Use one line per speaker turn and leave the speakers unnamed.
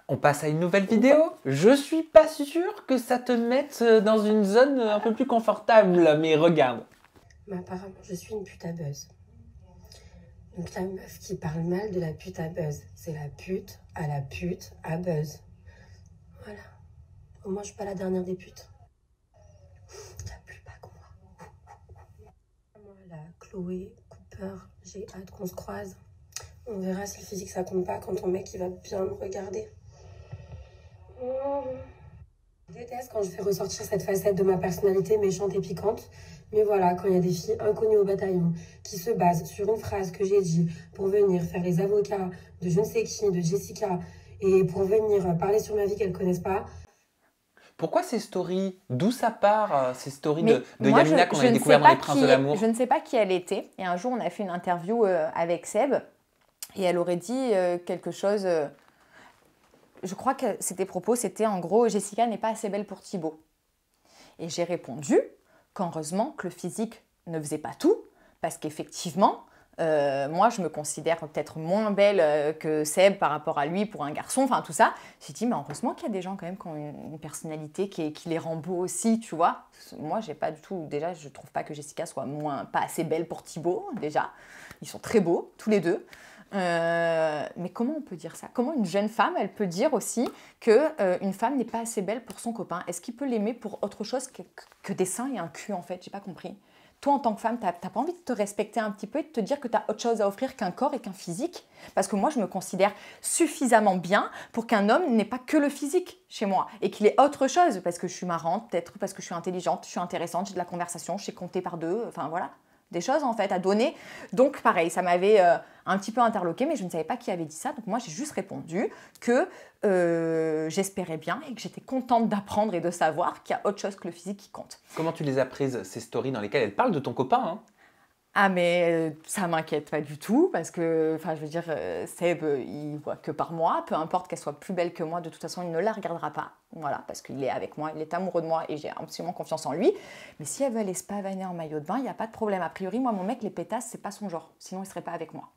On passe à une nouvelle vidéo. Je suis pas sûr que ça te mette dans une zone un peu plus confortable, mais regarde.
Mais apparemment, je suis une pute à buzz. Donc la meuf qui parle mal de la pute à buzz, c'est la pute à buzz. Voilà. Au moins, je suis pas la dernière des putes. La plus pas que moi. Moi, la Chloé Cooper, j'ai hâte qu'on se croise. On verra si le physique ça compte pas quand ton mec il va bien me regarder. Je déteste quand je fais ressortir cette facette de ma personnalité méchante et piquante. Mais voilà, quand il y a des filles inconnues au bataillon qui se basent sur une phrase que j'ai dit pour venir faire les avocats de je ne sais qui, de Jessica, et pour venir parler sur ma vie qu'elles connaissent pas.
Pourquoi ces stories? D'où ça part, ces stories
Mais
de
moi,
Yamina qu'on avait découvert dans Les Princes de l'amour?
je ne sais pas qui elle était. Et un jour, on a fait une interview avec Seb. Et elle aurait dit quelque chose... je crois que c'était propos, c'était en gros, Jessica n'est pas assez belle pour Thibaut. Et j'ai répondu qu'heureusement que le physique ne faisait pas tout. Parce qu'effectivement... moi, je me considère peut-être moins belle que Seb par rapport à lui pour un garçon, enfin tout ça. J'ai dit, mais heureusement qu'il y a des gens quand même qui ont une personnalité qui les rend beaux aussi, tu vois. Moi, j'ai pas du tout, déjà, je trouve pas que Jessica soit pas assez belle pour Thibaut, déjà. Ils sont très beaux, tous les deux. Mais comment on peut dire ça? Comment une jeune femme, elle peut dire aussi qu'une femme n'est pas assez belle pour son copain? Est-ce qu'il peut l'aimer pour autre chose que des seins et un cul, en fait? J'ai pas compris. Toi, en tant que femme, t'as pas envie de te respecter un petit peu et de te dire que tu as autre chose à offrir qu'un corps et qu'un physique? Parce que moi, je me considère suffisamment bien pour qu'un homme n'ait pas que le physique chez moi et qu'il ait autre chose. Parce que je suis marrante, peut-être, parce que je suis intelligente, je suis intéressante, j'ai de la conversation, je sais compter par deux, enfin voilà. Des choses en fait à donner. Donc pareil, ça m'avait un petit peu interloqué, mais je ne savais pas qui avait dit ça. Donc moi, j'ai juste répondu que j'espérais bien et que j'étais contente d'apprendre et de savoir qu'il y a autre chose que le physique qui compte.
Comment tu les as prises, ces stories dans lesquelles elle parle de ton copain, hein?
Ah mais ça m'inquiète pas du tout parce que, enfin je veux dire, Seb, il voit que par moi, peu importe qu'elle soit plus belle que moi, de toute façon il ne la regardera pas, voilà, parce qu'il est avec moi, il est amoureux de moi et j'ai absolument confiance en lui. Mais si elle veut aller se pavaner en maillot de bain, il n'y a pas de problème. A priori, moi mon mec, les pétasses, c'est pas son genre, sinon il serait pas avec moi.